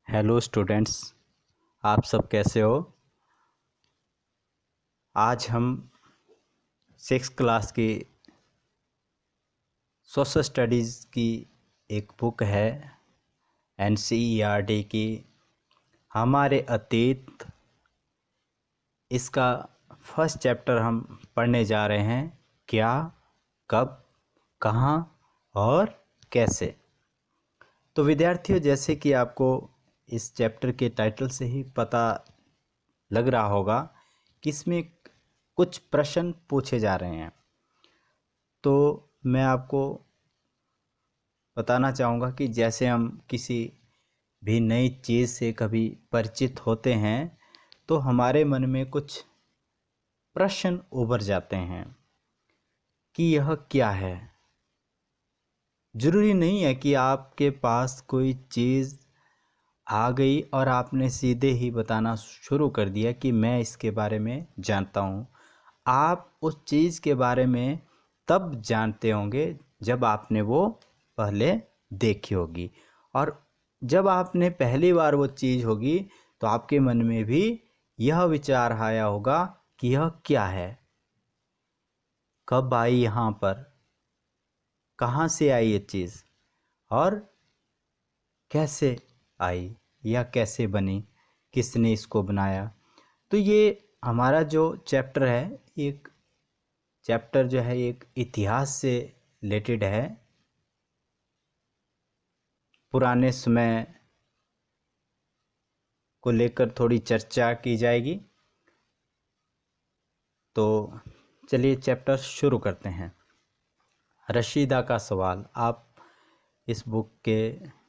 Hello students, आप सब कैसे हो। आज हम 6th क्लास की सोशल स्टडीज़ की एक बुक है NCERT की हमारे अतीत। इसका फर्स्ट चैप्टर हम पढ़ने जा रहे हैं। क्या, कब, कहाँ और कैसे। तो विद्यार्थियों, जैसे कि आपको इस चैप्टर के टाइटल से ही पता लग रहा होगा कि इसमें कुछ प्रश्न पूछे जा रहे हैं। तो मैं आपको बताना चाहूँगा कि जैसे हम किसी भी नई चीज़ से कभी परिचित होते हैं तो हमारे मन में कुछ प्रश्न उभर जाते हैं कि यह क्या है। ज़रूरी नहीं है कि आपके पास कोई चीज़ आ गई और आपने सीधे ही बताना शुरू कर दिया कि मैं इसके बारे में जानता हूँ। आप उस चीज़ के बारे में तब जानते होंगे जब आपने वो पहले देखी होगी, और जब आपने पहली बार वो चीज़ होगी तो आपके मन में भी यह विचार आया होगा कि यह क्या है, कब आई यहाँ पर, कहाँ से आई ये चीज़ और कैसे आई या कैसे बनी, किसने इसको बनाया। तो ये हमारा जो चैप्टर है, एक चैप्टर जो है एक इतिहास से रिलेटेड है। पुराने समय को लेकर थोड़ी चर्चा की जाएगी। तो चलिए चैप्टर शुरू करते हैं। रशीदा का सवाल। आप इस बुक के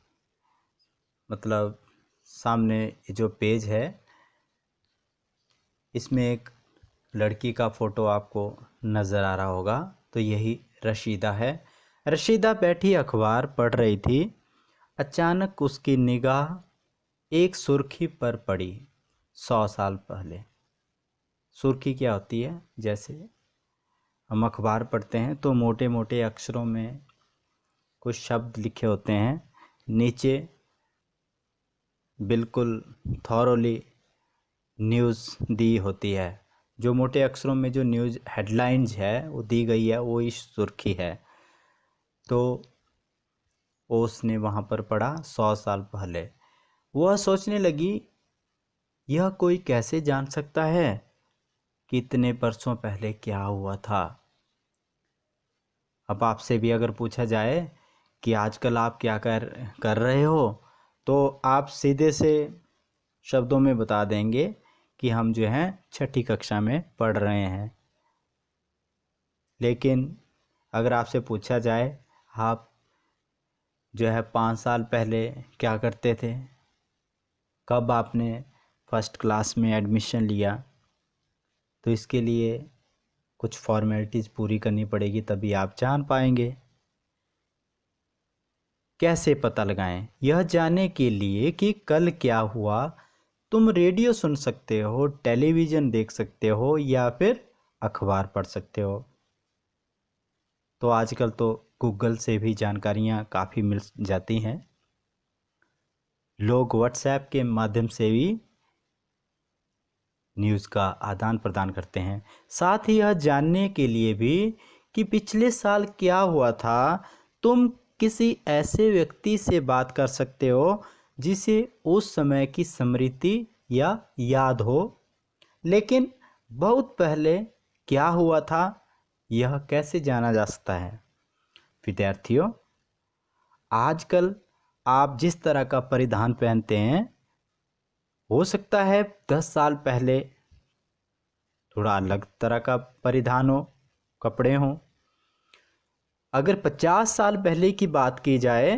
सामने जो पेज है, इसमें एक लड़की का फ़ोटो आपको नज़र आ रहा होगा। तो यही रशीदा है। रशीदा बैठी अखबार पढ़ रही थी। अचानक उसकी निगाह एक सुर्खी पर पड़ी। 100 साल पहले। सुर्खी क्या होती है? जैसे हम अखबार पढ़ते हैं तो मोटे मोटे अक्षरों में कुछ शब्द लिखे होते हैं, नीचे बिल्कुल थॉरोली न्यूज़ दी होती है। जो मोटे अक्षरों में जो न्यूज़ हेडलाइंस है वो दी गई है, वो इस सुर्खी है। तो उसने वहाँ पर पढ़ा 100 साल पहले। वह सोचने लगी, यह कोई कैसे जान सकता है कि इतने बरसों पहले क्या हुआ था। अब आपसे भी अगर पूछा जाए कि आजकल आप क्या कर रहे हो, तो आप सीधे से शब्दों में बता देंगे कि हम जो हैं 6ठी कक्षा में पढ़ रहे हैं। लेकिन अगर आपसे पूछा जाए आप जो है 5 साल पहले क्या करते थे, कब आपने फर्स्ट क्लास में एडमिशन लिया, तो इसके लिए कुछ फॉर्मेलिटीज़ पूरी करनी पड़ेगी, तभी आप जान पाएंगे। कैसे पता लगाएं? यह जानने के लिए कि कल क्या हुआ। तुम रेडियो सुन सकते हो, टेलीविज़न देख सकते हो या फिर अखबार पढ़ सकते हो। तो आजकल तो गूगल से भी जानकारियाँ काफ़ी मिल जाती हैं। लोग व्हाट्सएप के माध्यम से भी न्यूज़ का आदान प्रदान करते हैं। साथ ही यह जानने के लिए भी कि पिछले साल क्या हुआ था, तुम किसी ऐसे व्यक्ति से बात कर सकते हो जिसे उस समय की स्मृति या याद हो। लेकिन बहुत पहले क्या हुआ था, यह कैसे जाना जा सकता है? विद्यार्थियों, आजकल आप जिस तरह का परिधान पहनते हैं, हो सकता है 10 साल पहले थोड़ा अलग तरह का परिधान हो, कपड़े हों। अगर 50 साल पहले की बात की जाए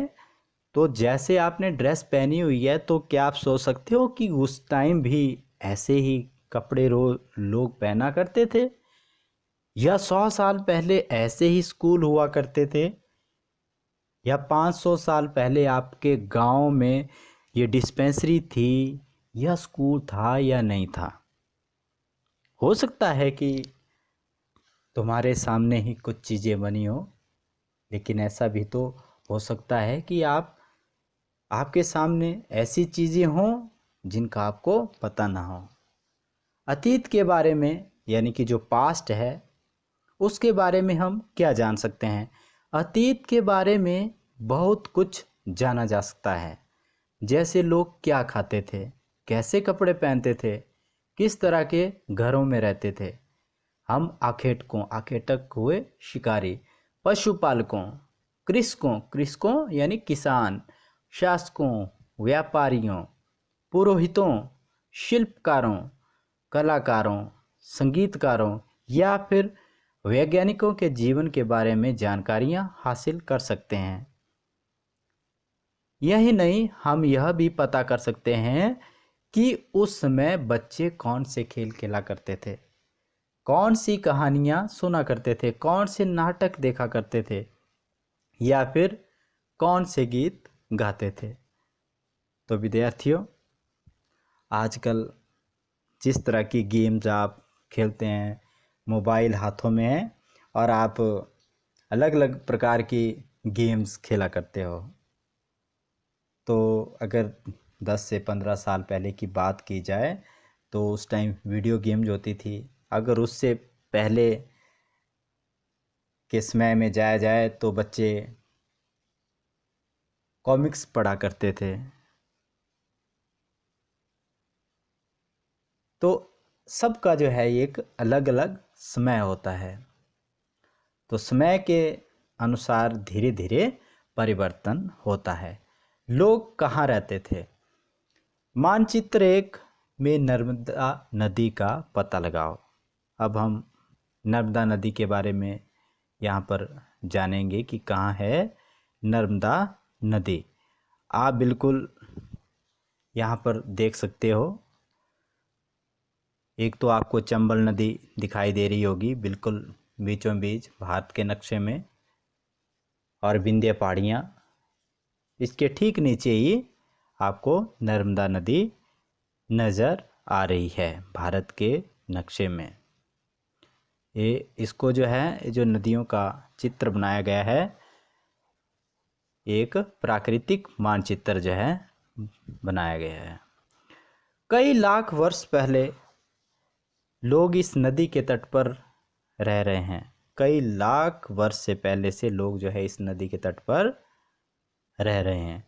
तो जैसे आपने ड्रेस पहनी हुई है, तो क्या आप सोच सकते हो कि उस टाइम भी ऐसे ही कपड़े लोग पहना करते थे, या 100 साल पहले ऐसे ही स्कूल हुआ करते थे, या 500 साल पहले आपके गांव में ये डिस्पेंसरी थी या स्कूल था या नहीं था। हो सकता है कि तुम्हारे सामने ही कुछ चीज़ें बनी हो, लेकिन ऐसा भी तो हो सकता है कि आप आपके सामने ऐसी चीज़ें हों जिनका आपको पता ना हो। अतीत के बारे में यानी कि जो पास्ट है उसके बारे में हम क्या जान सकते हैं? अतीत के बारे में बहुत कुछ जाना जा सकता है। जैसे लोग क्या खाते थे, कैसे कपड़े पहनते थे, किस तरह के घरों में रहते थे। हम आखेटक हुए शिकारी, पशुपालकों, कृषकों यानी किसान, शासकों, व्यापारियों, पुरोहितों, शिल्पकारों, कलाकारों, संगीतकारों या फिर वैज्ञानिकों के जीवन के बारे में जानकारियां हासिल कर सकते हैं। यही नहीं, हम यह भी पता कर सकते हैं कि उस समय बच्चे कौन से खेल खेला करते थे, कौन सी कहानियाँ सुना करते थे, कौन से नाटक देखा करते थे या फिर कौन से गीत गाते थे। तो विद्यार्थियों, आजकल जिस तरह की गेम्स आप खेलते हैं, मोबाइल हाथों में है और आप अलग अलग प्रकार की गेम्स खेला करते हो। तो अगर 10 से 15 साल पहले की बात की जाए तो उस टाइम वीडियो गेम जो होती थी, अगर उससे पहले के समय में जाया जाए तो बच्चे कॉमिक्स पढ़ा करते थे। तो सबका जो है एक अलग अलग समय होता है। तो समय के अनुसार धीरे धीरे परिवर्तन होता है। लोग कहाँ रहते थे? मानचित्र एक में नर्मदा नदी का पता लगाओ। अब हम नर्मदा नदी के बारे में यहाँ पर जानेंगे कि कहाँ है नर्मदा नदी। आप बिल्कुल यहाँ पर देख सकते हो, एक तो आपको चंबल नदी दिखाई दे रही होगी बिल्कुल बीचों बीच भारत के नक्शे में, और विंध्य पहाड़ियाँ, इसके ठीक नीचे ही आपको नर्मदा नदी नज़र आ रही है भारत के नक्शे में। ये इसको जो है, ये जो नदियों का चित्र बनाया गया है, एक प्राकृतिक मानचित्र जो है बनाया गया है। कई लाख वर्ष पहले लोग इस नदी के तट पर रह रहे हैं। कई लाख वर्ष से पहले से लोग जो है इस नदी के तट पर रह रहे हैं।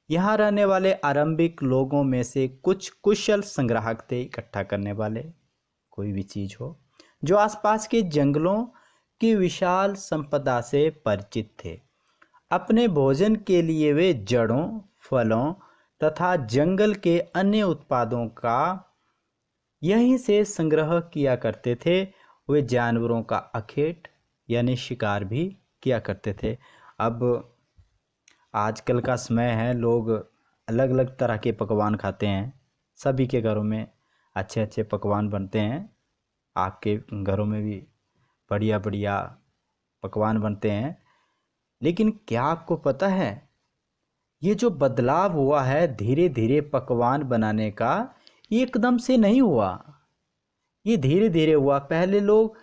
यहाँ रहने वाले आरंभिक लोगों में से कुछ कुशल संग्राहक थे, इकट्ठा करने वाले, कोई भी चीज़ हो, जो आसपास के जंगलों की विशाल संपदा से परिचित थे। अपने भोजन के लिए वे जड़ों, फलों तथा जंगल के अन्य उत्पादों का यहीं से संग्रह किया करते थे। वे जानवरों का अखेट यानी शिकार भी किया करते थे। अब आजकल का समय है, लोग अलग अलग तरह के पकवान खाते हैं। सभी के घरों में अच्छे अच्छे पकवान बनते हैं, आपके घरों में भी बढ़िया बढ़िया पकवान बनते हैं। लेकिन क्या आपको पता है, ये जो बदलाव हुआ है धीरे धीरे पकवान बनाने का, ये एकदम से नहीं हुआ, ये धीरे धीरे हुआ। पहले लोग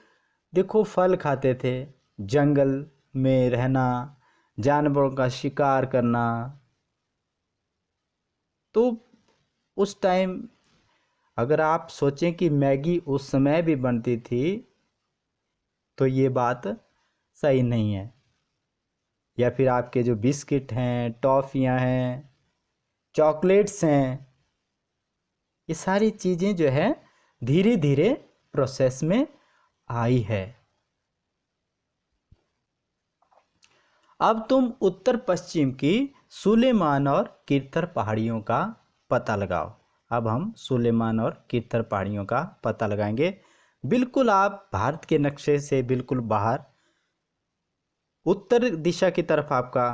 देखो फल खाते थे, जंगल में रहना, जानवरों का शिकार करना। तो उस टाइम अगर आप सोचें कि मैगी उस समय भी बनती थी तो ये बात सही नहीं है। या फिर आपके जो बिस्किट हैं, टॉफ़ियाँ हैं, चॉकलेट्स हैं, ये सारी चीज़ें जो है धीरे धीरे प्रोसेस में आई है। अब तुम उत्तर पश्चिम की सुलेमान और किरथर पहाड़ियों का पता लगाओ। अब हम सुलेमान और किरथर पहाड़ियों का पता लगाएंगे। बिल्कुल आप भारत के नक्शे से बिल्कुल बाहर उत्तर दिशा की तरफ आपका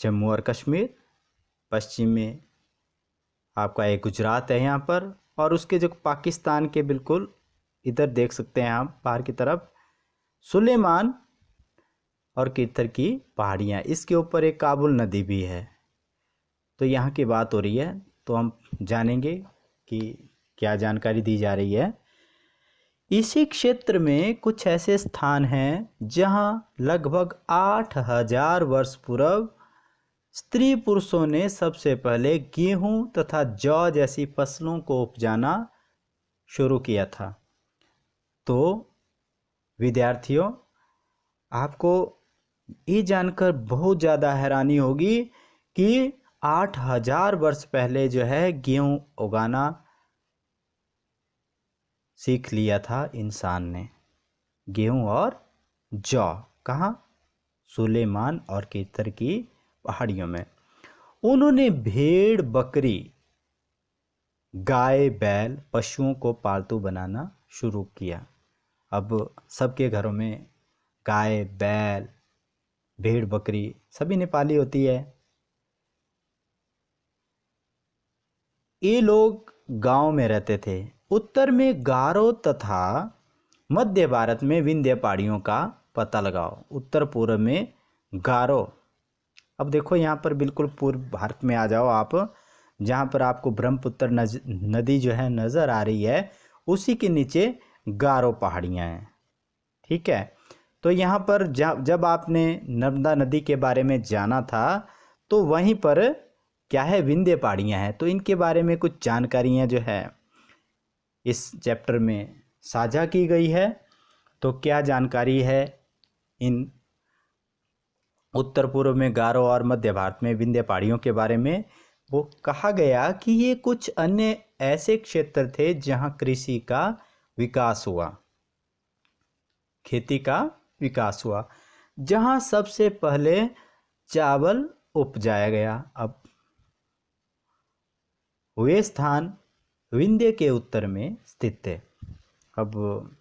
जम्मू और कश्मीर, पश्चिम में आपका एक गुजरात है यहाँ पर, और उसके जो पाकिस्तान के बिल्कुल इधर देख सकते हैं आप बाहर की तरफ सुलेमान और किरथर की पहाड़ियाँ, इसके ऊपर एक काबुल नदी भी है। तो यहाँ की बात हो रही है, तो हम जानेंगे कि क्या जानकारी दी जा रही है। इसी क्षेत्र में कुछ ऐसे स्थान हैं जहाँ लगभग 8,000 वर्ष पूर्व स्त्री पुरुषों ने सबसे पहले गेहूं तथा जौ जैसी फसलों को उपजाना शुरू किया था। तो विद्यार्थियों, आपको ये जानकर बहुत ज़्यादा हैरानी होगी कि 8,000 वर्ष पहले जो है गेहूं उगाना सीख लिया था इंसान ने। गेहूं और जौ कहाँ? सुलेमान और केतर की पहाड़ियों में। उन्होंने भेड़ बकरी गाय बैल पशुओं को पालतू बनाना शुरू किया। अब सबके घरों में गाय बैल भेड़ बकरी सभी ने पाली होती है। ये लोग गांव में रहते थे। उत्तर में गारो तथा मध्य भारत में विंध्य पहाड़ियों का पता लगाओ। उत्तर पूर्व में गारो। अब देखो यहाँ पर बिल्कुल पूर्व भारत में आ जाओ आप, जहाँ पर आपको ब्रह्मपुत्र नदी जो है नज़र आ रही है, उसी के नीचे गारो पहाड़ियाँ हैं। ठीक है, तो यहाँ पर जब आपने नर्मदा नदी के बारे में जाना था तो वहीं पर क्या है, विंध्य पहाड़ियाँ हैं। तो इनके बारे में कुछ जानकारियाँ जो है इस चैप्टर में साझा की गई है। तो क्या जानकारी है इन उत्तर पूर्व में गारो और मध्य भारत में विंध्य पहाड़ियों के बारे में? वो कहा गया कि ये कुछ अन्य ऐसे क्षेत्र थे जहाँ कृषि का विकास हुआ, खेती का विकास हुआ, जहाँ सबसे पहले चावल उपजाया गया। अब वे स्थान विंध्य के उत्तर में स्थित थे। अब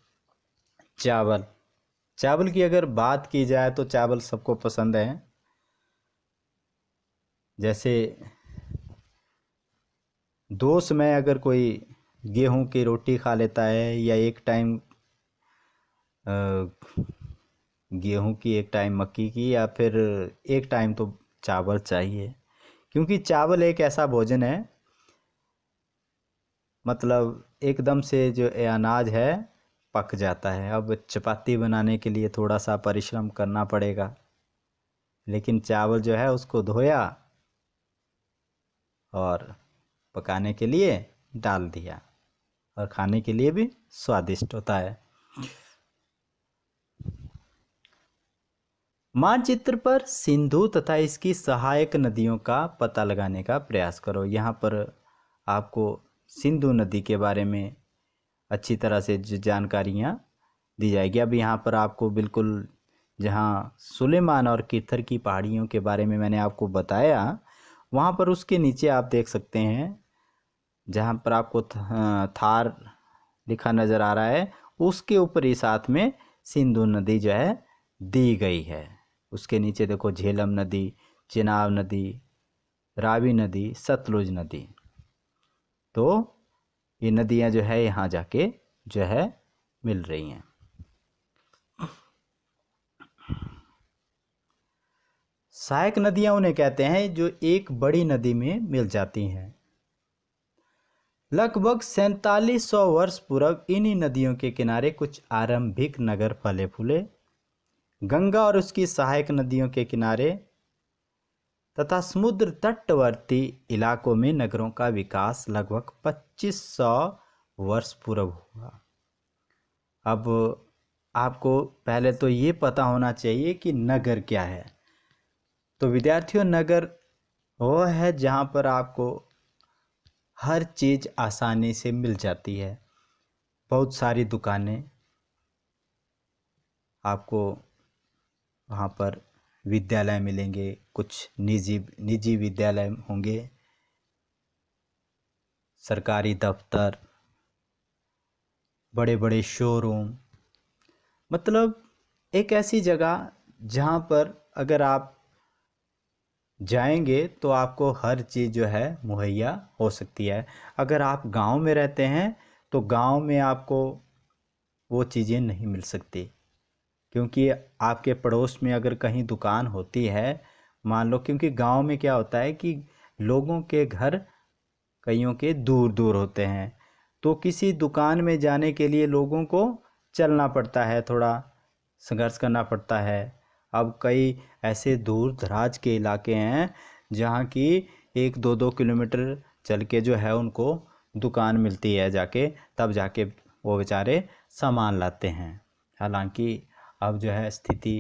चावल की अगर बात की जाए तो चावल सबको पसंद है। जैसे दोष में अगर कोई गेहूं की रोटी खा लेता है या एक टाइम गेहूं की, एक टाइम मक्की की, या फिर एक टाइम तो चावल चाहिए, क्योंकि चावल एक ऐसा भोजन है, मतलब एकदम से जो अनाज है पक जाता है। अब चपाती बनाने के लिए थोड़ा सा परिश्रम करना पड़ेगा, लेकिन चावल जो है उसको धोया और पकाने के लिए डाल दिया, और खाने के लिए भी स्वादिष्ट होता है। मानचित्र पर सिंधु तथा इसकी सहायक नदियों का पता लगाने का प्रयास करो। यहाँ पर आपको सिंधु नदी के बारे में अच्छी तरह से जानकारियाँ दी जाएगी। अब यहाँ पर आपको बिल्कुल, जहाँ सुलेमान और केथर की पहाड़ियों के बारे में मैंने आपको बताया, वहाँ पर उसके नीचे आप देख सकते हैं, जहाँ पर आपको थार लिखा नज़र आ रहा है, उसके ऊपर ही साथ में सिंधु नदी जो है दी गई है। उसके नीचे देखो झेलम नदी, चिनाब नदी, रावी नदी, सतलुज नदी। तो ये नदियाँ जो है यहाँ जाके जो है मिल रही हैं। सहायक नदियाँ उन्हें कहते हैं जो एक बड़ी नदी में मिल जाती हैं। लगभग 4700 वर्ष पूर्व इन्हीं नदियों के किनारे कुछ आरंभिक नगर फले फूले। गंगा और उसकी सहायक नदियों के किनारे तथा समुद्र तटवर्ती इलाकों में नगरों का विकास लगभग 2500 वर्ष पूर्व हुआ। अब आपको पहले तो ये पता होना चाहिए कि नगर क्या है। तो विद्यार्थियों, नगर वो है जहाँ पर आपको हर चीज़ आसानी से मिल जाती है। बहुत सारी दुकानें, आपको वहाँ पर विद्यालय मिलेंगे, कुछ निजी विद्यालय होंगे, सरकारी दफ्तर, बड़े बड़े शोरूम, मतलब एक ऐसी जगह जहाँ पर अगर आप जाएंगे तो आपको हर चीज़ जो है मुहैया हो सकती है। अगर आप गांव में रहते हैं तो गांव में आपको वो चीज़ें नहीं मिल सकती, क्योंकि आपके पड़ोस में अगर कहीं दुकान होती है, मान लो, क्योंकि गांव में क्या होता है कि लोगों के घर कईयों के दूर दूर होते हैं, तो किसी दुकान में जाने के लिए लोगों को चलना पड़ता है, थोड़ा संघर्ष करना पड़ता है। अब कई ऐसे दूर दराज के इलाके हैं जहाँ की 1-2 किलोमीटर चल के जो है उनको दुकान मिलती है जाके, तब जाके वो बेचारे सामान लाते हैं। हालांकि अब जो है स्थिति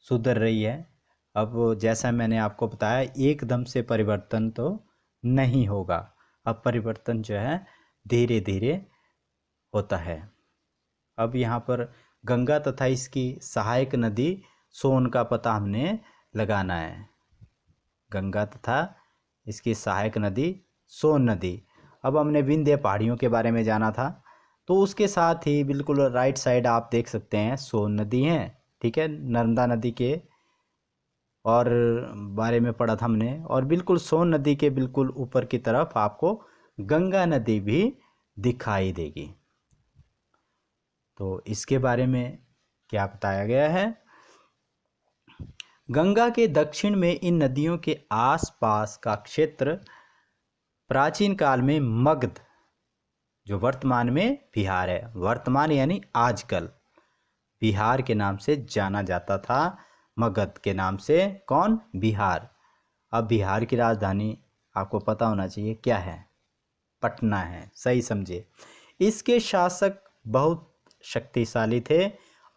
सुधर रही है। अब जैसा मैंने आपको बताया एकदम से परिवर्तन तो नहीं होगा, अब परिवर्तन जो है धीरे धीरे होता है। अब यहाँ पर गंगा तथा इसकी सहायक नदी सोन का पता हमने लगाना है। गंगा तथा इसकी सहायक नदी सोन नदी। अब हमने विंध्य पहाड़ियों के बारे में जाना था, तो उसके साथ ही बिल्कुल राइट साइड आप देख सकते हैं सोन नदी है, ठीक है, नर्मदा नदी के और बारे में पढ़ा था हमने। और बिल्कुल सोन नदी के बिल्कुल ऊपर की तरफ आपको गंगा नदी भी दिखाई देगी। तो इसके बारे में क्या बताया गया है, गंगा के दक्षिण में इन नदियों के आसपास का क्षेत्र प्राचीन काल में मगध, जो वर्तमान में बिहार है, वर्तमान यानी आजकल बिहार के नाम से जाना जाता था, मगध के नाम से कौन, बिहार। अब बिहार की राजधानी आपको पता होना चाहिए क्या है, पटना है, सही समझे। इसके शासक बहुत शक्तिशाली थे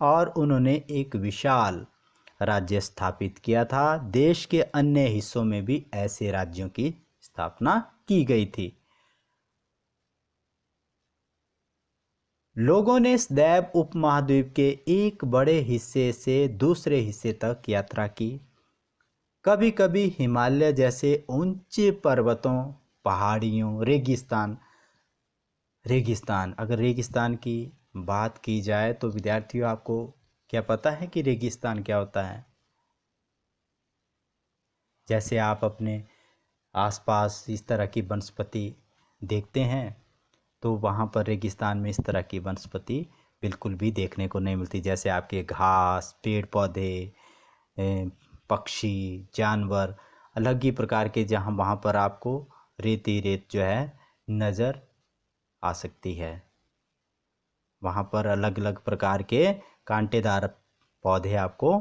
और उन्होंने एक विशाल राज्य स्थापित किया था। देश के अन्य हिस्सों में भी ऐसे राज्यों की स्थापना की गई थी। लोगों ने सदैव उपमहाद्वीप के एक बड़े हिस्से से दूसरे हिस्से तक यात्रा की। कभी कभी हिमालय जैसे ऊंचे पर्वतों, पहाड़ियों, रेगिस्तान, अगर रेगिस्तान की बात की जाए तो विद्यार्थियों आपको क्या पता है कि रेगिस्तान क्या होता है? जैसे आप अपने आसपास इस तरह की वनस्पति देखते हैं, तो वहाँ पर रेगिस्तान में इस तरह की वनस्पति बिल्कुल भी देखने को नहीं मिलती। जैसे आपके घास, पेड़ पौधे, पक्षी, जानवर अलग ही प्रकार के, जहाँ वहाँ पर आपको रेत ही रेत जो है नज़र आ सकती है। वहाँ पर अलग अलग प्रकार के कांटेदार पौधे आपको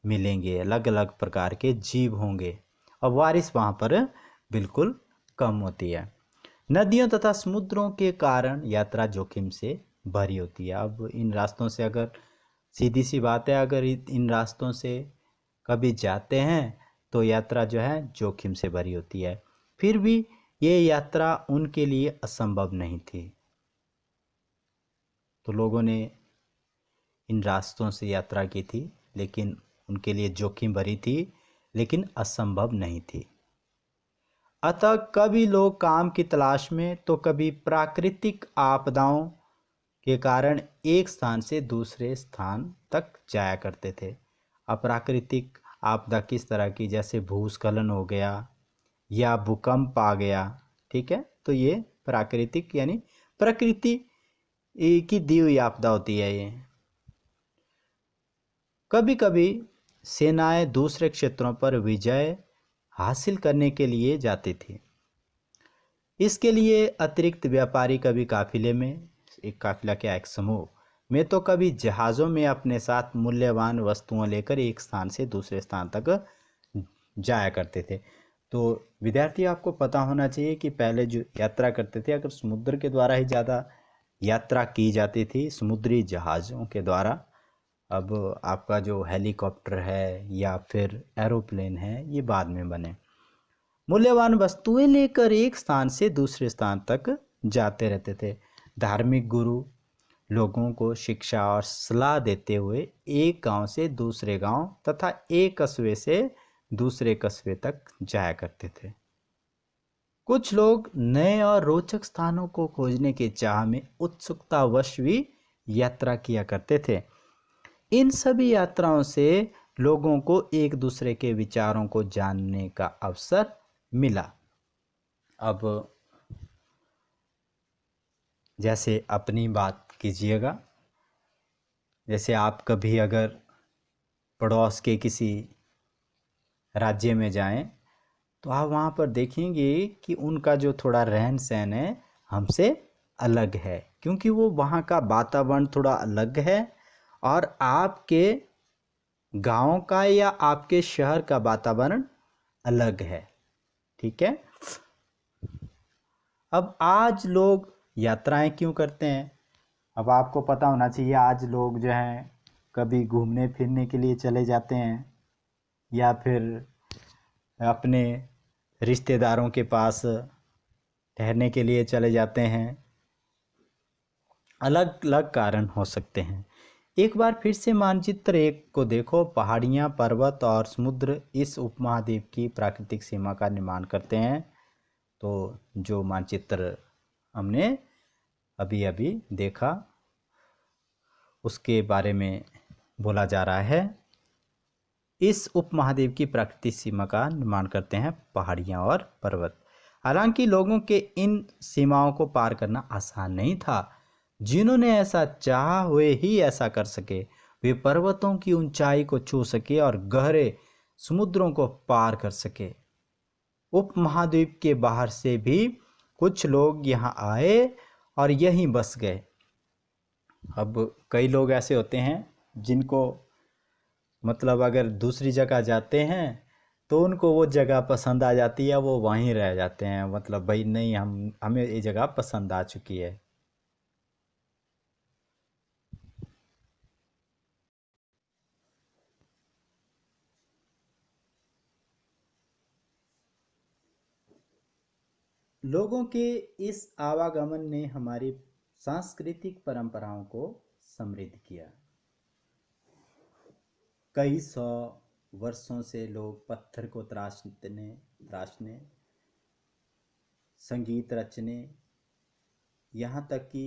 मिलेंगे, अलग अलग प्रकार के जीव होंगे, और बारिश वहाँ पर बिल्कुल कम होती है। नदियों तथा समुद्रों के कारण यात्रा जोखिम से भरी होती है। अब इन रास्तों से, अगर सीधी सी बात है, अगर इन रास्तों से कभी जाते हैं तो यात्रा जो है जोखिम से भरी होती है। फिर भी ये यात्रा उनके लिए असंभव नहीं थी, तो लोगों ने इन रास्तों से यात्रा की थी, लेकिन उनके लिए जोखिम भरी थी, लेकिन असंभव नहीं थी। अतः कभी लोग काम की तलाश में तो कभी प्राकृतिक आपदाओं के कारण एक स्थान से दूसरे स्थान तक जाया करते थे। अप्राकृतिक आपदा किस तरह की, जैसे भूस्खलन हो गया या भूकंप आ गया, ठीक है, तो ये प्राकृतिक यानी प्रकृति की दी हुई आपदा होती है ये। कभी कभी सेनाएं दूसरे क्षेत्रों पर विजय हासिल करने के लिए जाती थी। इसके लिए अतिरिक्त व्यापारी कभी काफिले में, एक काफिला क्या, एक समूह में, तो कभी जहाज़ों में अपने साथ मूल्यवान वस्तुओं लेकर एक स्थान से दूसरे स्थान तक जाया करते थे। तो विद्यार्थी आपको पता होना चाहिए कि पहले जो यात्रा करते थे, अगर समुद्र के द्वारा ही ज़्यादा यात्रा की जाती थी, समुद्री जहाज़ों के द्वारा। अब आपका जो हेलीकॉप्टर है या फिर एरोप्लेन है, ये बाद में बने। मूल्यवान वस्तुएं लेकर एक स्थान से दूसरे स्थान तक जाते रहते थे। धार्मिक गुरु लोगों को शिक्षा और सलाह देते हुए एक गांव से दूसरे गांव तथा एक कस्बे से दूसरे कस्बे तक जाया करते थे। कुछ लोग नए और रोचक स्थानों को खोजने के चाह में उत्सुकतावश भी यात्रा किया करते थे। इन सभी यात्राओं से लोगों को एक दूसरे के विचारों को जानने का अवसर मिला। अब जैसे अपनी बात कीजिएगा, जैसे आप कभी अगर पड़ोस के किसी राज्य में जाएं, तो आप वहाँ पर देखेंगे कि उनका जो थोड़ा रहन सहन है हमसे अलग है, क्योंकि वो वहाँ का वातावरण थोड़ा अलग है और आपके गांव का या आपके शहर का वातावरण अलग है। ठीक है। अब आज लोग यात्राएं क्यों करते हैं? अब आपको पता होना चाहिए, आज लोग जो हैं कभी घूमने फिरने के लिए चले जाते हैं, या फिर अपने रिश्तेदारों के पास ठहरने के लिए चले जाते हैं। अलग अलग कारण हो सकते हैं। एक बार फिर से मानचित्र एक को देखो। पहाड़ियाँ, पर्वत और समुद्र इस उपमहाद्वीप की प्राकृतिक सीमा का निर्माण करते हैं। तो जो मानचित्र हमने अभी अभी देखा उसके बारे में बोला जा रहा है। इस उपमहाद्वीप की प्राकृतिक सीमा का निर्माण करते हैं पहाड़ियाँ और पर्वत। हालांकि लोगों के इन सीमाओं को पार करना आसान नहीं था। जिन्होंने ऐसा चाहा वे ही ऐसा कर सके। वे पर्वतों की ऊंचाई को छू सके और गहरे समुद्रों को पार कर सके। उपमहाद्वीप के बाहर से भी कुछ लोग यहाँ आए और यहीं बस गए। अब कई लोग ऐसे होते हैं जिनको मतलब अगर दूसरी जगह जाते हैं तो उनको वो जगह पसंद आ जाती है, वो वहीं रह जाते हैं। मतलब भाई नहीं, हमें ये जगह पसंद आ चुकी है। लोगों के इस आवागमन ने हमारी सांस्कृतिक परंपराओं को समृद्ध किया। कई सौ वर्षों से लोग पत्थर को तराशने, संगीत रचने, यहाँ तक कि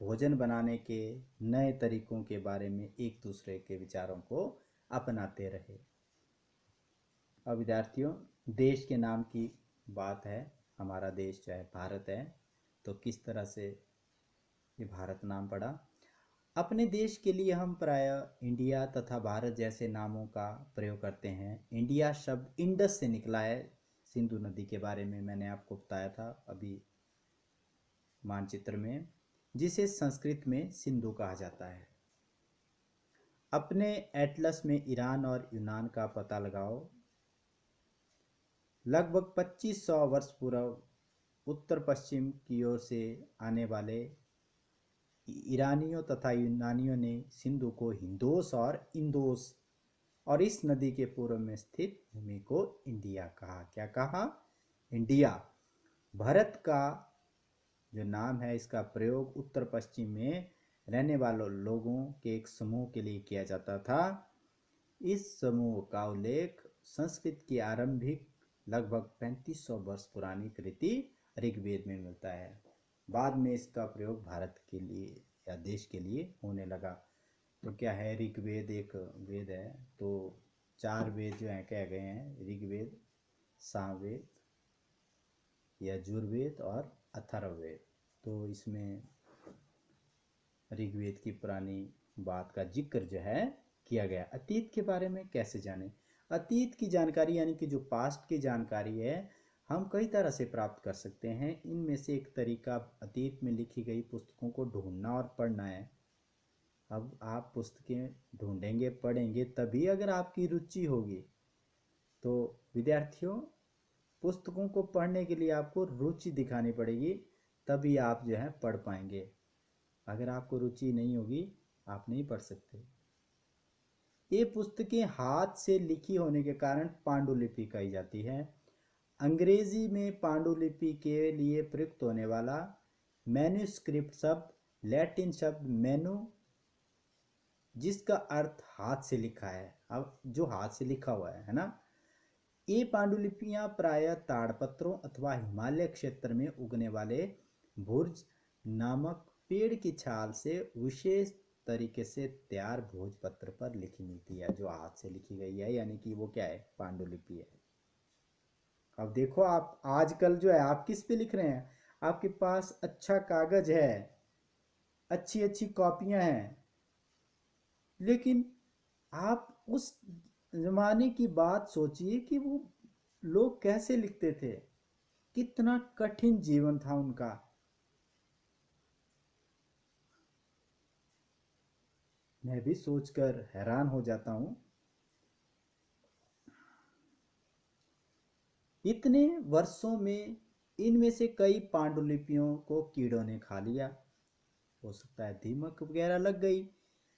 भोजन बनाने के नए तरीकों के बारे में एक दूसरे के विचारों को अपनाते रहे। अब विद्यार्थियों, देश के नाम की बात है। हमारा देश जो है भारत है, तो किस तरह से ये भारत नाम पड़ा? अपने देश के लिए हम प्रायः इंडिया तथा भारत जैसे नामों का प्रयोग करते हैं। इंडिया शब्द इंडस से निकला है। सिंधु नदी के बारे में मैंने आपको बताया था अभी मानचित्र में, जिसे संस्कृत में सिंधु कहा जाता है। अपने एटलस में ईरान और यूनान का पता लगाओ। लगभग 2500 वर्ष पूर्व उत्तर पश्चिम की ओर से आने वाले ईरानियों तथा यूनानियों ने सिंधु को हिंदोस और इंदोस और इस नदी के पूर्व में स्थित भूमि को इंडिया कहा। क्या कहा? इंडिया। भारत का जो नाम है इसका प्रयोग उत्तर पश्चिम में रहने वाले लोगों के एक समूह के लिए किया जाता था। इस समूह का उल्लेख संस्कृत की आरंभिक लगभग 3500 वर्ष पुरानी कृति ऋग्वेद में मिलता है। बाद में इसका प्रयोग भारत के लिए या देश के लिए होने लगा। तो क्या है, ऋग्वेद एक वेद है, तो 4 वेद जो हैं कह गए हैं, ऋग्वेद, सामवेद, यजुर्वेद और अथर्ववेद। तो इसमें ऋग्वेद की पुरानी बात का जिक्र जो है किया गया। अतीत के बारे में कैसे जानें? अतीत की जानकारी यानी कि जो पास्ट की जानकारी है हम कई तरह से प्राप्त कर सकते हैं। इनमें से एक तरीका अतीत में लिखी गई पुस्तकों को ढूंढना और पढ़ना है। अब आप पुस्तकें ढूंढेंगे, पढ़ेंगे, तभी अगर आपकी रुचि होगी। तो विद्यार्थियों, पुस्तकों को पढ़ने के लिए आपको रुचि दिखानी पड़ेगी, तभी आप जो है पढ़ पाएंगे। अगर आपको रुचि नहीं होगी आप नहीं पढ़ सकते। ये पुस्तकें हाथ से लिखी होने के कारण पांडुलिपि कही जाती है। अंग्रेजी में पांडुलिपि के लिए प्रयुक्त होने वाला मैन्युस्क्रिप्ट शब्द लैटिन शब्द मेनु, जिसका अर्थ हाथ से लिखा है। अब जो हाथ से लिखा हुआ है ना, ये पांडुलिपियां प्रायः ताड़पत्रों अथवा हिमालय क्षेत्र में उगने वाले भुर्ज नामक पेड़ की छाल से विशेष तरीके से तैयार भोजपत्र पर लिखी मिलती है, जो हाथ से लिखी गई है, यानी कि वो क्या है, पांडुलिपि है। अब देखो, आप आजकल जो है आप किस पे लिख रहे हैं? आपके पास अच्छा कागज है, अच्छी अच्छी कॉपियां हैं, लेकिन आप उस जमाने की बात सोचिए कि वो लोग कैसे लिखते थे, कितना कठिन जीवन था उनका। मैं भी सोचकर हैरान हो जाता हूँ। इतने वर्षों में इनमें से कई पांडुलिपियों को कीड़ों ने खा लिया, हो सकता है दीमक वगैरह लग गई,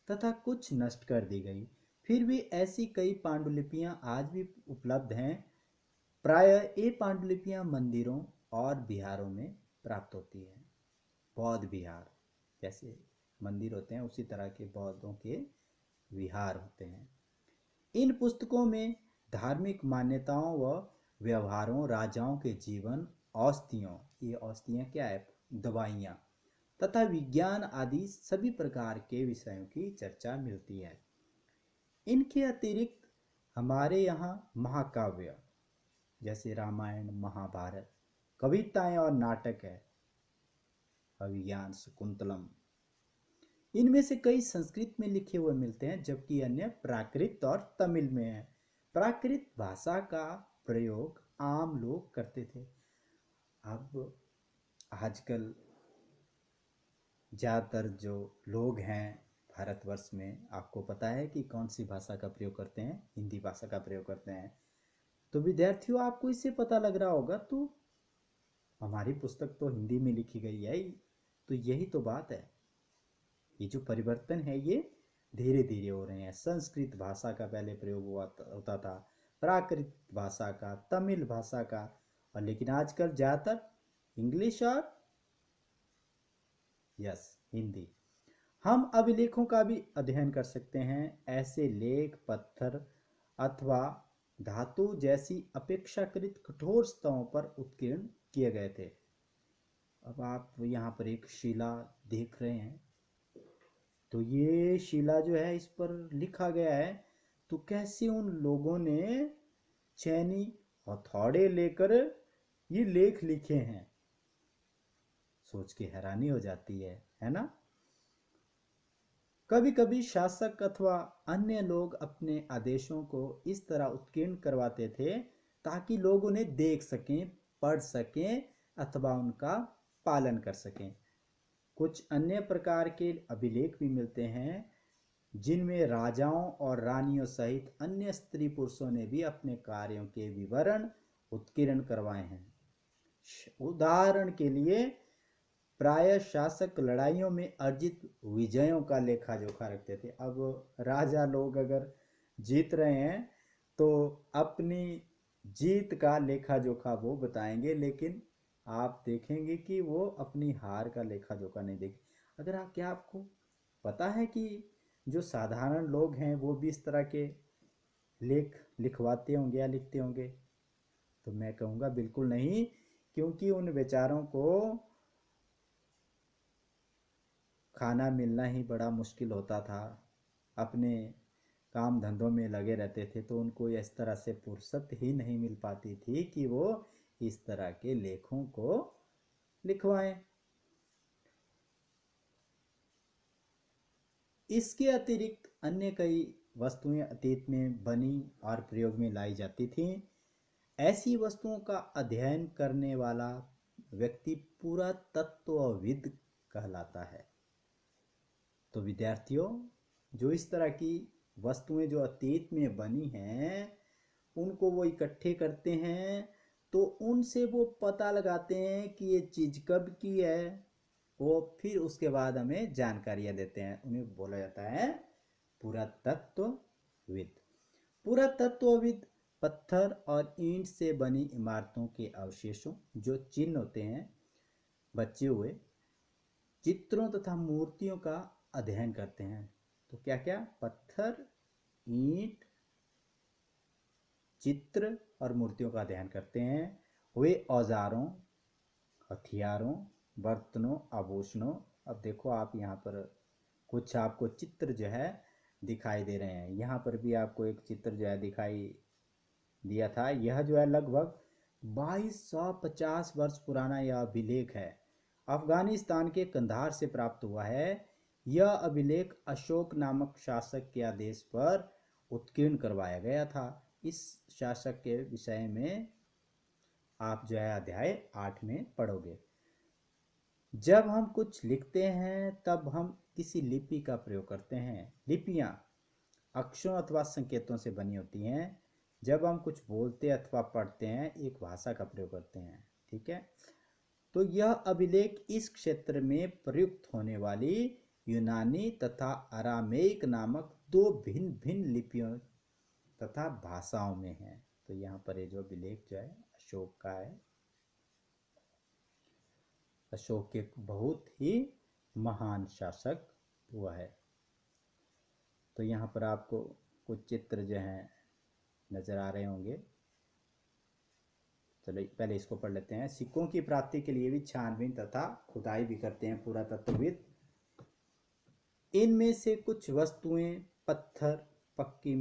तथा कुछ नष्ट कर दी गई। फिर भी ऐसी कई पांडुलिपियां आज भी उपलब्ध हैं। प्रायः ये पांडुलिपियां मंदिरों और बिहारों में प्राप्त होती हैं। बौद्ध विहार, जैसे मंदिर होते हैं उसी तरह के बौद्धों के विहार होते हैं। इन पुस्तकों में धार्मिक मान्यताओं व व्यवहारों, राजाओं के जीवन, औषधियों, ये औषधियाँ क्या है, दवाइयाँ, तथा विज्ञान आदि सभी प्रकार के विषयों की चर्चा मिलती है। इनके अतिरिक्त हमारे यहाँ महाकाव्य जैसे रामायण, महाभारत, कविताएं और नाटक है, अभिज्ञान, शकुंतलम, इनमें से कई संस्कृत में लिखे हुए मिलते हैं, जबकि अन्य प्राकृत और तमिल में है। प्राकृत भाषा का प्रयोग आम लोग करते थे। अब आजकल ज़्यादातर जो लोग हैं भारतवर्ष में, आपको पता है कि कौन सी भाषा का प्रयोग करते हैं, हिंदी भाषा का प्रयोग करते हैं। तो विद्यार्थियों, आपको इससे पता लग रहा होगा, तो हमारी पुस्तक तो हिंदी में लिखी गई है, तो यही तो बात है। ये जो परिवर्तन है ये धीरे धीरे हो रहे हैं। संस्कृत भाषा का पहले प्रयोग होता था, प्राकृत भाषा का, तमिल भाषा का, और लेकिन आजकल ज़्यादातर इंग्लिश और हिंदी। हम अभिलेखों का भी अध्ययन कर सकते हैं। ऐसे लेख पत्थर अथवा धातु जैसी अपेक्षाकृत कठोर सतहों पर उत्कीर्ण किए गए थे। अब आप यहाँ पर एक शिला देख रहे हैं, तो ये शिला जो है इस पर लिखा गया है। तो कैसे उन लोगों ने छेनी हथौड़े लेकर ये लेख लिखे हैं, सोच के हैरानी हो जाती है ना। कभी कभी शासक अथवा अन्य लोग अपने आदेशों को इस तरह उत्कीर्ण करवाते थे ताकि लोग उन्हें देख सकें, पढ़ सकें अथवा उनका पालन कर सकें। कुछ अन्य प्रकार के अभिलेख भी मिलते हैं जिनमें राजाओं और रानियों सहित अन्य स्त्री पुरुषों ने भी अपने कार्यों के विवरण उत्कीर्ण करवाए हैं। उदाहरण के लिए प्राय शासक लड़ाइयों में अर्जित विजयों का लेखा जोखा रखते थे। अब राजा लोग अगर जीत रहे हैं तो अपनी जीत का लेखा जोखा वो बताएंगे, लेकिन आप देखेंगे कि वो अपनी हार का लेखा जोखा नहीं देंगे। अगर आप, क्या आपको पता है कि जो साधारण लोग हैं वो भी इस तरह के लेख लिखवाते होंगे या लिखते होंगे? तो मैं कहूँगा बिल्कुल नहीं, क्योंकि उन बेचारों को खाना मिलना ही बड़ा मुश्किल होता था, अपने काम धंधों में लगे रहते थे, तो उनको इस तरह से फुर्सत ही नहीं मिल पाती थी कि वो इस तरह के लेखों को लिखवाएं। इसके अतिरिक्त अन्य कई वस्तुएं अतीत में बनी और प्रयोग में लाई जाती थीं। ऐसी वस्तुओं का अध्ययन करने वाला व्यक्ति पुरातत्वविद कहलाता है। तो विद्यार्थियों, जो इस तरह की वस्तुएं जो अतीत में बनी हैं उनको वो इकट्ठे करते हैं, तो उनसे वो पता लगाते हैं कि ये चीज़ कब की है, वो फिर उसके बाद हमें जानकारियाँ देते हैं। उन्हें बोला जाता है पुरातत्वविद। पुरातत्वविद पत्थर और ईंट से बनी इमारतों के अवशेषों, जो चिन्ह होते हैं, बचे हुए चित्रों तथा मूर्तियों का अध्ययन करते हैं। तो क्या क्या? पत्थर, ईंट, चित्र और मूर्तियों का अध्ययन करते हैं। वे औजारों, हथियारों, बर्तनों, आभूषणों, अब देखो आप यहाँ पर कुछ आपको चित्र जो है दिखाई दे रहे हैं। यहाँ पर भी आपको एक चित्र जो है दिखाई दिया था। यह जो है लगभग 2250 वर्ष पुराना यह अभिलेख है। अफगानिस्तान के कंधार से प्राप्त हुआ है। यह अभिलेख अशोक नामक शासक के आदेश पर उत्कीर्ण करवाया गया था। इस शासक के विषय में आप जो है अध्याय 8 में पढ़ोगे। जब हम कुछ लिखते हैं तब हम किसी लिपि का प्रयोग करते हैं। लिपियाँ अक्षरों अथवा संकेतों से बनी होती हैं जब हम कुछ बोलते अथवा पढ़ते हैं एक भाषा का प्रयोग करते हैं, ठीक है। तो यह अभिलेख इस क्षेत्र में प्रयुक्त होने वाली यूनानी तथा अरामेइक नामक दो भिन्न भिन्न लिपियों तथा भाषाओं में है। तो यहाँ पर ये जो अभिलेख जो है अशोक का है। अशोक एक बहुत ही महान शासक हुआ है। तो यहाँ पर आपको कुछ चित्र जो हैं नज़र आ रहे होंगे। चलो पहले इसको पढ़ लेते हैं। सिक्कों की प्राप्ति के लिए भी छानबीन तथा खुदाई भी करते हैं पुरातत्वविद। इनमें से कुछ वस्तुएं पत्थर, पक्की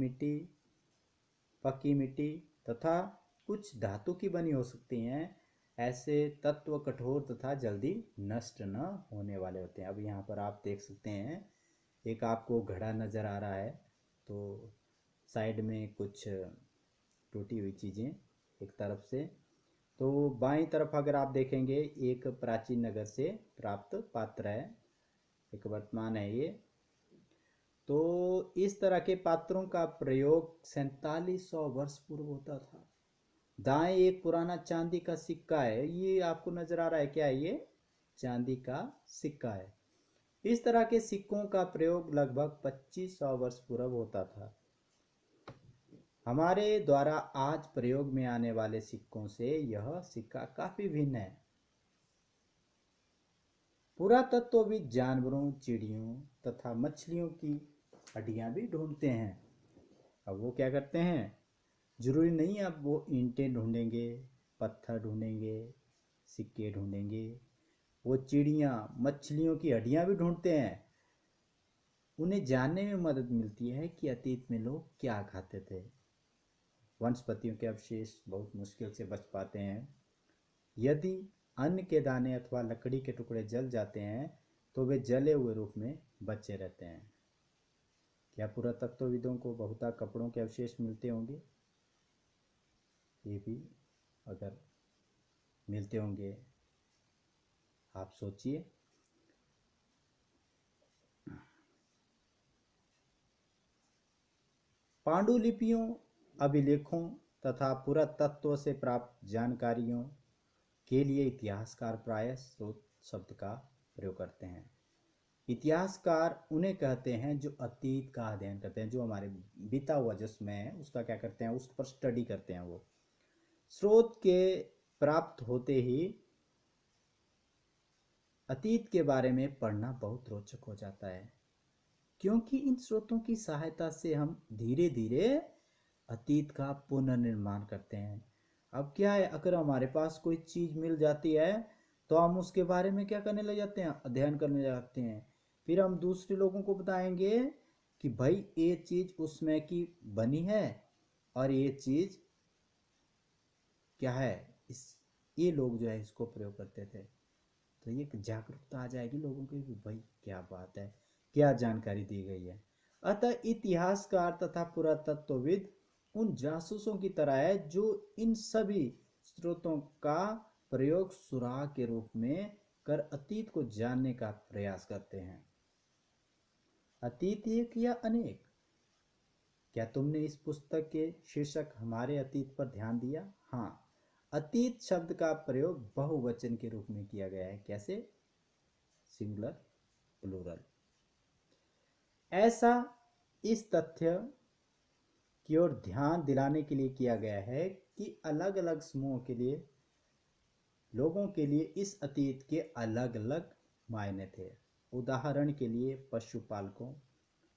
मिट्टी तथा कुछ धातु की बनी हो सकती हैं। ऐसे तत्व कठोर तथा जल्दी नष्ट न होने वाले होते हैं। अब यहाँ पर आप देख सकते हैं एक आपको घड़ा नज़र आ रहा है, तो साइड में कुछ टूटी हुई चीज़ें एक तरफ से। तो बाईं तरफ अगर आप देखेंगे एक प्राचीन नगर से प्राप्त पात्र है, एक वर्तमान है ये। तो इस तरह के पात्रों का प्रयोग 4700 वर्ष पूर्व होता था। दाएं एक पुराना चांदी का सिक्का है, ये आपको नजर आ रहा है क्या है, ये चांदी का सिक्का है। इस तरह के सिक्कों का प्रयोग लगभग 2500 वर्ष पूर्व होता था। हमारे द्वारा आज प्रयोग में आने वाले सिक्कों से यह सिक्का काफी भिन्न है। पुरातत्वविद जानवरों, चिड़ियों तथा मछलियों की हड्डियां भी ढूंढते हैं। अब वो क्या करते हैं, जरूरी नहीं अब वो ईंटें ढूंढेंगे, पत्थर ढूंढेंगे, सिक्के ढूंढेंगे, वो चिड़ियाँ मछलियों की हड्डियां भी ढूंढते हैं। उन्हें जानने में मदद मिलती है कि अतीत में लोग क्या खाते थे। वनस्पतियों के अवशेष बहुत मुश्किल से बच पाते हैं। यदि अन्न के दाने अथवा लकड़ी के टुकड़े जल जाते हैं तो वे जले हुए रूप में बचे रहते हैं। क्या पुरातत्वविदों को बहुता कपड़ों के अवशेष मिलते होंगे? ये भी अगर मिलते होंगे, आप सोचिए। पांडुलिपियों, अभिलेखों तथा पुरातत्व से प्राप्त जानकारियों के लिए इतिहासकार प्रायः स्रोत शब्द का प्रयोग करते हैं। इतिहासकार उन्हें कहते हैं जो अतीत का अध्ययन करते हैं, जो हमारे बीता हुआ जो समय है उसका क्या करते हैं, उस पर स्टडी करते हैं। वो स्रोत के प्राप्त होते ही अतीत के बारे में पढ़ना बहुत रोचक हो जाता है, क्योंकि इन स्रोतों की सहायता से हम धीरे धीरे अतीत का पुनर्निर्माण करते हैं। अब क्या है, अगर हमारे पास कोई चीज़ मिल जाती है तो हम उसके बारे में क्या करने लग जाते हैं, अध्ययन करने लग जाते हैं। फिर हम दूसरे लोगों को बताएंगे कि भाई ये चीज़ उसमें की बनी है और ये चीज़ क्या है, इस ये लोग जो है इसको प्रयोग करते थे। तो ये जागरूकता आ जाएगी लोगों की कि भाई क्या बात है, क्या जानकारी दी गई है। अतः इतिहासकार तथा पुरातत्वविद उन जासूसों की तरह है जो इन सभी स्रोतों का प्रयोग सुराग के रूप में कर अतीत को जानने का प्रयास करते हैं। अतीत एक या अनेक? क्या तुमने इस पुस्तक के शीर्षक हमारे अतीत पर ध्यान दिया? हाँ, अतीत शब्द का प्रयोग बहुवचन के रूप में किया गया है। कैसे? Singular, plural. ऐसा इस तथ्य की ओर ध्यान दिलाने के लिए किया गया है कि अलग अलग समूहों के लिए लोगों के लिए इस अतीत के अलग अलग मायने थे। उदाहरण के लिए पशुपालकों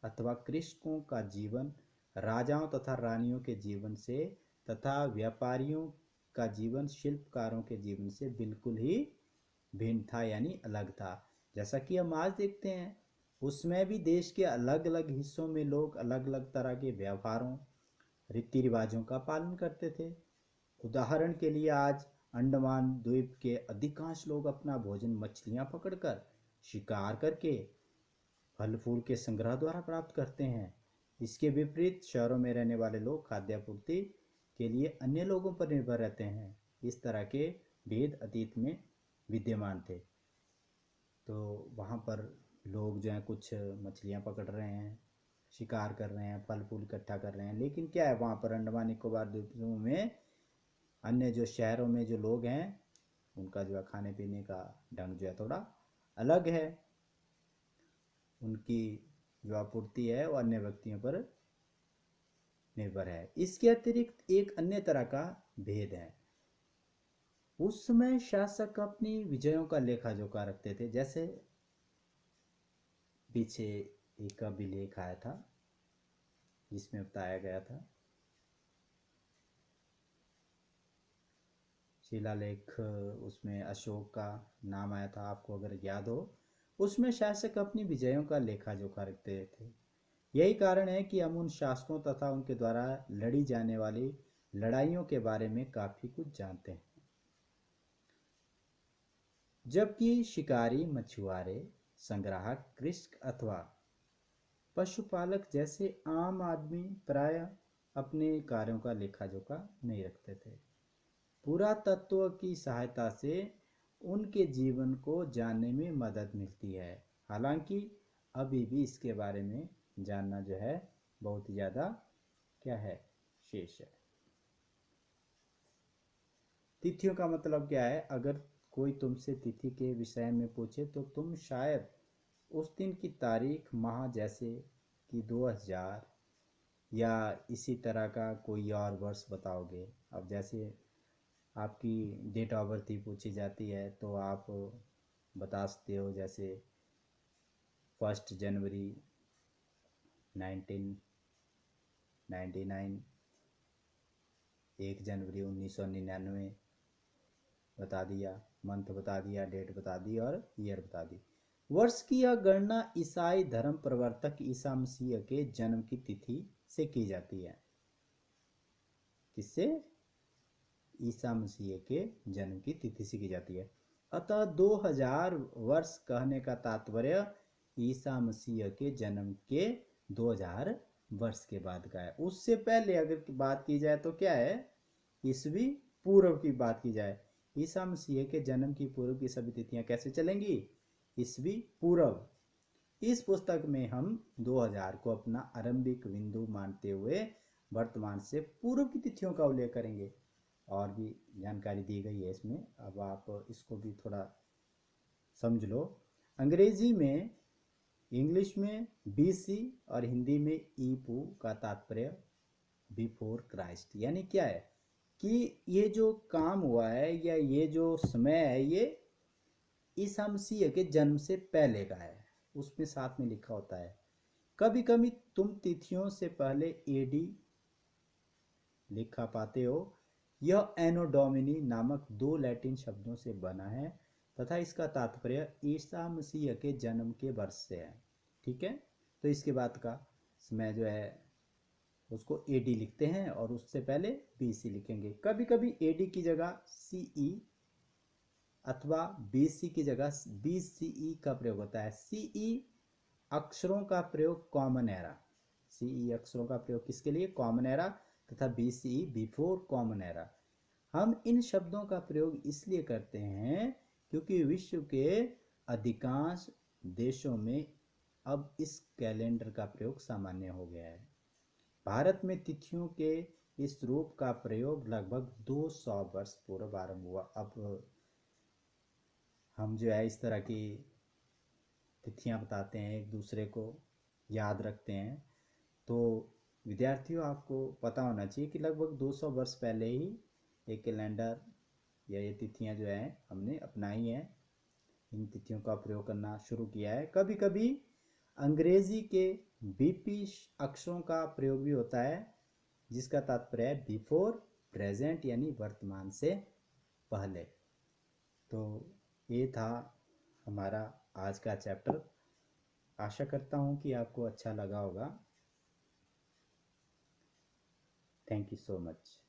अथवा कृषकों का जीवन राजाओं तथा रानियों के जीवन से तथा व्यापारियों का जीवन शिल्पकारों के जीवन से बिल्कुल ही भिन्न था, यानी अलग था। जैसा कि हम आज देखते हैं, उसमें भी देश के अलग अलग हिस्सों में लोग अलग अलग तरह के व्यवहारों रीति रिवाजों का पालन करते थे। उदाहरण के लिए आज अंडमान द्वीप के अधिकांश लोग अपना भोजन मछलियां पकड़कर, शिकार करके, फल फूल के संग्रह द्वारा प्राप्त करते हैं। इसके विपरीत शहरों में रहने वाले लोग खाद्यापूर्ति के लिए अन्य लोगों पर निर्भर रहते हैं। इस तरह के भेद अतीत में विद्यमान थे। तो वहाँ पर लोग जो हैं कुछ मछलियाँ पकड़ रहे हैं, शिकार कर रहे हैं, फल फूल इकट्ठा कर रहे हैं, लेकिन क्या है वहाँ पर अंडमान निकोबार द्वीप समूह में अन्य जो शहरों में जो लोग हैं उनका जो है खाने पीने का ढंग जो है थोड़ा अलग है। उनकी जो आपूर्ति है वो अन्य व्यक्तियों पर निर्भर है। इसके अतिरिक्त एक अन्य तरह का भेद है। उस समय शासक अपनी विजयों का लेखा जोखा रखते थे। जैसे पीछे एक अभिलेख आया था जिसमें बताया गया था, शिलालेख, उसमें अशोक का नाम आया था, आपको अगर याद हो। उसमें शासक अपनी विजयों का लेखा जोखा रखते थे। यही कारण है कि हम उन शासकों तथा उनके द्वारा लड़ी जाने वाली लड़ाइयों के बारे में काफ़ी कुछ जानते हैं। जबकि शिकारी, मछुआरे, संग्राहक, कृषक अथवा पशुपालक जैसे आम आदमी प्राय अपने कार्यों का लेखा जोखा नहीं रखते थे। पुरातत्व की सहायता से उनके जीवन को जानने में मदद मिलती है। हालांकि अभी भी इसके बारे में जानना जो है बहुत ही ज़्यादा क्या है, शेष है। तिथियों का मतलब क्या है? अगर कोई तुमसे तिथि के विषय में पूछे तो तुम शायद उस दिन की तारीख, माह, जैसे कि 2000 या इसी तरह का कोई और वर्ष बताओगे। अब जैसे आपकी डेट ऑफ बर्थ ही पूछी जाती है तो आप बता सकते हो, जैसे 1 जनवरी 1999, 1 जनवरी 1999 बता दिया, मंथ बता दिया, डेट बता दी और ईयर बता दी। वर्ष की यह गणना ईसाई धर्म प्रवर्तक ईसा मसीह के जन्म की तिथि से की जाती है। किससे? ईसा मसीह के जन्म की तिथि से की जाती है। अतः 2000 वर्ष कहने का तात्पर्य ईसा मसीह के जन्म के 2000 वर्ष के बाद का है। उससे पहले अगर बात की जाए तो क्या है, ईसवी पूर्व की बात की जाए। ईसा मसीह के जन्म की पूर्व की सभी तिथियां कैसे चलेंगी? ईसवी पूर्व। इस पुस्तक में हम 2000 को अपना आरंभिक बिंदु मानते हुए वर्तमान से पूर्व की तिथियों का उल्लेख करेंगे। और भी जानकारी दी गई है इसमें, अब आप इसको भी थोड़ा समझ लो। अंग्रेजी में, इंग्लिश में बीसी और हिंदी में ईपू का तात्पर्य बिफोर क्राइस्ट, यानी क्या है कि ये जो काम हुआ है या ये जो समय है ये ईसा मसीह के जन्म से पहले का है, उसमें साथ में लिखा होता है। कभी कभी तुम तिथियों से पहले एडी लिखा पाते हो। यह एनो डोमिनी नामक 2 लैटिन शब्दों से बना है तथा इसका तात्पर्य ईसा मसीह के जन्म के वर्ष से है। ठीक है, तो इसके बाद का समय जो है उसको एडी लिखते हैं और उससे पहले बीसी लिखेंगे। कभी कभी एडी की जगह सीई अथवा बीसी की जगह बीसीई का प्रयोग होता है। सीई अक्षरों का प्रयोग कॉमन एरा, सीई अक्षरों का प्रयोग किसके लिए? कॉमन एरा, तथा बीसीई बिफोर कॉमन एरा। हम इन शब्दों का प्रयोग इसलिए करते हैं क्योंकि विश्व के अधिकांश देशों में अब इस कैलेंडर का प्रयोग सामान्य हो गया है। भारत में तिथियों के इस रूप का प्रयोग लगभग 200 वर्ष पूर्व आरंभ हुआ। अब हम जो है इस तरह की तिथियां बताते हैं, एक दूसरे को याद रखते हैं, तो विद्यार्थियों आपको पता होना चाहिए कि लगभग 200 वर्ष पहले ही ये कैलेंडर या ये तिथियां जो हैं हमने अपनाई हैं, इन तिथियों का प्रयोग करना शुरू किया है। कभी कभी अंग्रेजी के बीपी अक्षरों का प्रयोग भी होता है जिसका तात्पर्य है बिफोर प्रेजेंट, यानी वर्तमान से पहले। तो ये था हमारा आज का चैप्टर। आशा करता हूँ कि आपको अच्छा लगा होगा। Thank you so much.